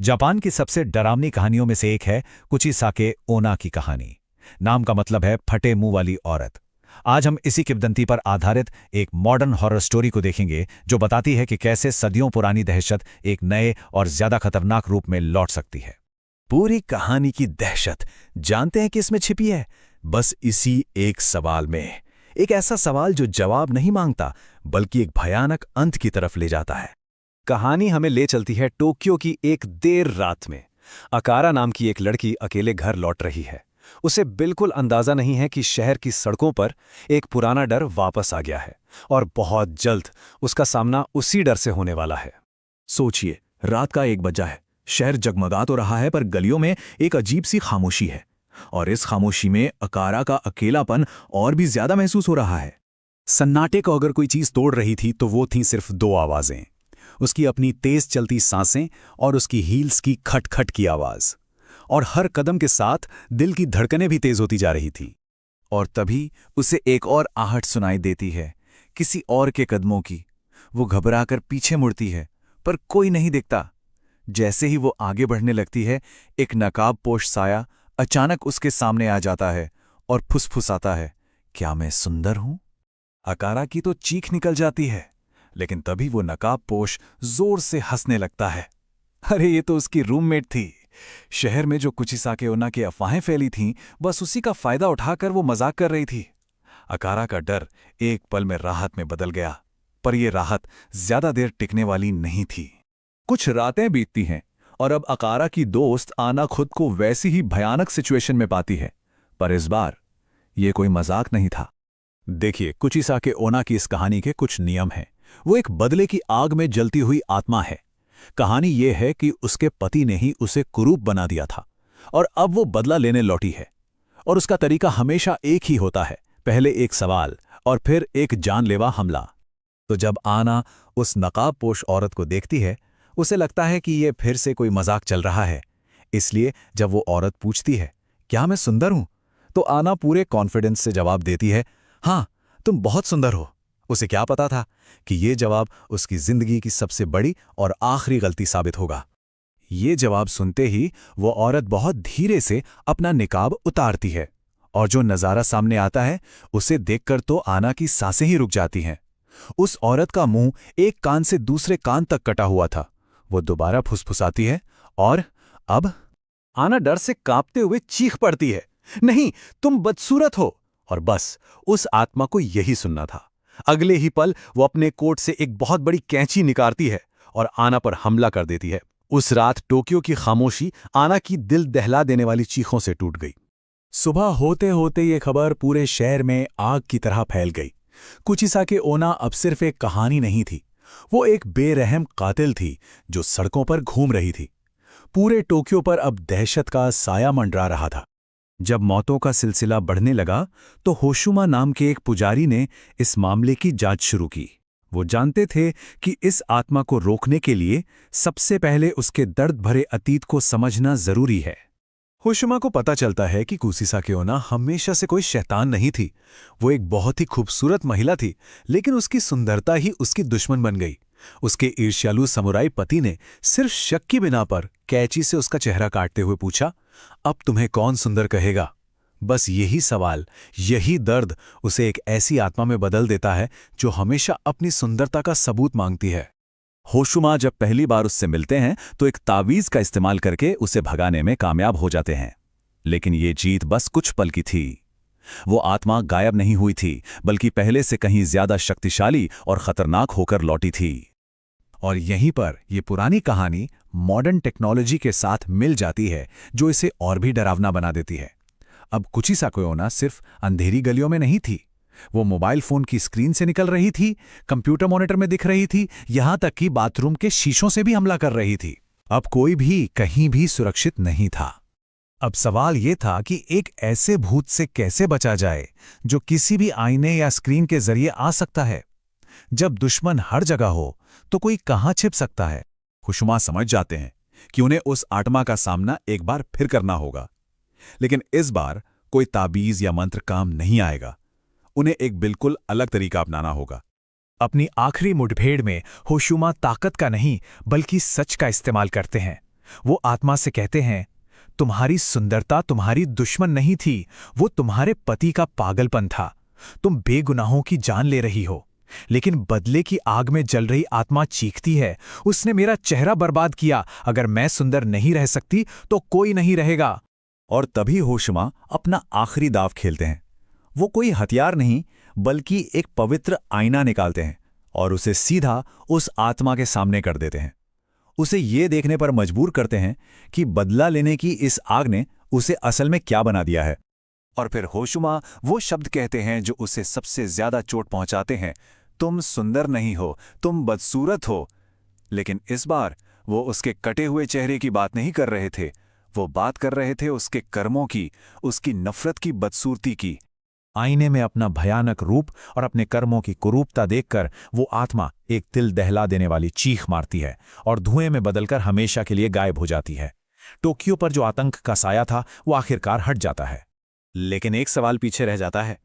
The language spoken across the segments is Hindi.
जापान की सबसे डरावनी कहानियों में से एक है कुचिसाके ओना की कहानी। नाम का मतलब है फटे मुंह वाली औरत। आज हम इसी किंवदंती पर आधारित एक मॉडर्न हॉरर स्टोरी को देखेंगे जो बताती है कि कैसे सदियों पुरानी दहशत एक नए और ज्यादा खतरनाक रूप में लौट सकती है। पूरी कहानी की दहशत जानते हैं कि इसमें छिपी है? बस इसी एक सवाल में। एक ऐसा सवाल जो जवाब नहीं मांगता बल्कि एक भयानक अंत की तरफ ले जाता है। कहानी हमें ले चलती है टोक्यो की एक देर रात में। अकारा नाम की एक लड़की अकेले घर लौट रही है। उसे बिल्कुल अंदाजा नहीं है कि शहर की सड़कों पर एक पुराना डर वापस आ गया है और बहुत जल्द उसका सामना उसी डर से होने वाला है। सोचिए, रात का 1 बजा है। शहर जगमगा तो रहा है पर गलियों में एक अजीब सी खामोशी है और इस खामोशी में अकारा का अकेलापन और भी ज्यादा महसूस हो रहा है। सन्नाटे को अगर कोई चीज तोड़ रही थी तो वो थी सिर्फ 2 आवाजें, उसकी अपनी तेज चलती सांसें और उसकी हील्स की खटखट की आवाज। और हर कदम के साथ दिल की धड़कनें भी तेज होती जा रही थी। और तभी उसे एक और आहट सुनाई देती है, किसी और के कदमों की। वो घबराकर पीछे मुड़ती है पर कोई नहीं दिखता। जैसे ही वो आगे बढ़ने लगती है, एक नकाबपोश साया अचानक उसके सामने आ जाता है और फुसफुसाता है, क्या मैं सुंदर हूं? अकारा की तो चीख निकल जाती है, लेकिन तभी वो नकाबपोश जोर से हंसने लगता है। अरे ये तो उसकी रूममेट थी। शहर में जो कुचिसाके ओना की अफवाहें फैली थीं, बस उसी का फायदा उठाकर वो मजाक कर रही थी। अकारा का डर एक पल में राहत में बदल गया, पर यह राहत ज्यादा देर टिकने वाली नहीं थी। कुछ रातें बीतती हैं और अब अकारा की दोस्त आना खुद को वैसी ही भयानक सिचुएशन में पाती है, पर इस बार यह कोई मजाक नहीं था। देखिए, कुचिसाके ओना की इस कहानी के कुछ नियम हैं। वो एक बदले की आग में जलती हुई आत्मा है। कहानी यह है कि उसके पति ने ही उसे कुरूप बना दिया था और अब वो बदला लेने लौटी है। और उसका तरीका हमेशा एक ही होता है, पहले एक सवाल और फिर एक जानलेवा हमला। तो जब आना उस नकाबपोश औरत को देखती है, उसे लगता है कि यह फिर से कोई मजाक चल रहा है। इसलिए जब वो औरत पूछती है, क्या मैं सुंदर हूं? तो आना पूरे कॉन्फिडेंस से जवाब देती है, हाँ, तुम बहुत सुंदर हो। उसे क्या पता था कि ये जवाब उसकी जिंदगी की सबसे बड़ी और आखिरी गलती साबित होगा। ये जवाब सुनते ही वो औरत बहुत धीरे से अपना निकाब उतारती है और जो नज़ारा सामने आता है उसे देखकर तो आना की सांसें ही रुक जाती हैं। उस औरत का मुंह एक कान से दूसरे कान तक कटा हुआ था। वो दोबारा फुसफुसाती है और अब आना डर से कांपते हुए चीख पड़ती है, नहीं, तुम बदसूरत हो। और बस उस आत्मा को यही सुनना था। अगले ही पल वो अपने कोट से एक बहुत बड़ी कैंची निकालती है और आना पर हमला कर देती है। उस रात टोक्यो की खामोशी आना की दिल दहला देने वाली चीखों से टूट गई। सुबह होते होते ये खबर पूरे शहर में आग की तरह फैल गई। कुचिसाके ओना अब सिर्फ एक कहानी नहीं थी, वो एक बेरहम कातिल थी जो सड़कों पर घूम रही थी। पूरे टोक्यो पर अब दहशत का साया मंडरा रहा था। जब मौतों का सिलसिला बढ़ने लगा तो होशुमा नाम के एक पुजारी ने इस मामले की जांच शुरू की। वो जानते थे कि इस आत्मा को रोकने के लिए सबसे पहले उसके दर्द भरे अतीत को समझना जरूरी है। होशुमा को पता चलता है कि कुचिसाके ओना हमेशा से कोई शैतान नहीं थी। वो एक बहुत ही खूबसूरत महिला थी, लेकिन उसकी सुंदरता ही उसकी दुश्मन बन गई। उसके ईर्ष्यालु समुराई पति ने सिर्फ शक की बिना पर कैंची से उसका चेहरा काटते हुए पूछा, अब तुम्हें कौन सुंदर कहेगा? बस यही सवाल, यही दर्द उसे एक ऐसी आत्मा में बदल देता है जो हमेशा अपनी सुंदरता का सबूत मांगती है। होशुमा जब पहली बार उससे मिलते हैं तो एक तावीज का इस्तेमाल करके उसे भगाने में कामयाब हो जाते हैं, लेकिन ये जीत बस कुछ पल की थी। वो आत्मा गायब नहीं हुई थी, बल्कि पहले से कहीं ज्यादा शक्तिशाली और खतरनाक होकर लौटी थी। और यहीं पर यह पुरानी कहानी मॉडर्न टेक्नोलॉजी के साथ मिल जाती है, जो इसे और भी डरावना बना देती है। अब कुचिसाके ओना सिर्फ अंधेरी गलियों में नहीं थी, वो मोबाइल फोन की स्क्रीन से निकल रही थी, कंप्यूटर मॉनिटर में दिख रही थी, यहां तक कि बाथरूम के शीशों से भी हमला कर रही थी। अब कोई भी कहीं भी सुरक्षित नहीं था। अब सवाल यह था कि एक ऐसे भूत से कैसे बचा जाए जो किसी भी आईने या स्क्रीन के जरिए आ सकता है। जब दुश्मन हर जगह हो तो कोई कहां छिप सकता है? होशुमा समझ जाते हैं कि उन्हें उस आत्मा का सामना एक बार फिर करना होगा, लेकिन इस बार कोई ताबीज या मंत्र काम नहीं आएगा। उन्हें एक बिल्कुल अलग तरीका अपनाना होगा। अपनी आखिरी मुठभेड़ में होशुमा ताकत का नहीं बल्कि सच का इस्तेमाल करते हैं। वो आत्मा से कहते हैं, तुम्हारी सुंदरता तुम्हारी दुश्मन नहीं थी, वो तुम्हारे पति का पागलपन था। तुम बेगुनाहों की जान ले रही हो। लेकिन बदले की आग में जल रही आत्मा चीखती है, उसने मेरा चेहरा बर्बाद किया। अगर मैं सुंदर नहीं रह सकती तो कोई नहीं रहेगा। और तभी होशमा अपना आखिरी दाव खेलते हैं। वो कोई हथियार नहीं बल्कि एक पवित्र आईना निकालते हैं और उसे सीधा उस आत्मा के सामने कर देते हैं। उसे ये देखने पर मजबूर करते हैं कि बदला लेने की इस आग ने उसे असल में क्या बना दिया है। और फिर होशुमा वो शब्द कहते हैं जो उसे सबसे ज्यादा चोट पहुंचाते हैं, तुम सुंदर नहीं हो, तुम बदसूरत हो। लेकिन इस बार वो उसके कटे हुए चेहरे की बात नहीं कर रहे थे, वो बात कर रहे थे उसके कर्मों की, उसकी नफरत की बदसूरती की। आईने में अपना भयानक रूप और अपने कर्मों की कुरूपता देखकर वो आत्मा एक दिल दहला देने वाली चीख मारती है और धुएं में बदलकर हमेशा के लिए गायब हो जाती है। टोक्यो पर जो आतंक का साया था वो आखिरकार हट जाता है। लेकिन एक सवाल पीछे रह जाता है,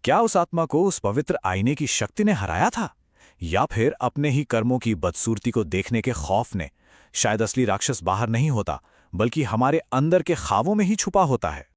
क्या उस आत्मा को उस पवित्र आईने की शक्ति ने हराया था, या फिर अपने ही कर्मों की बदसूरती को देखने के खौफ ने? शायद असली राक्षस बाहर नहीं होता बल्कि हमारे अंदर के ख्वाबों में ही छुपा होता है।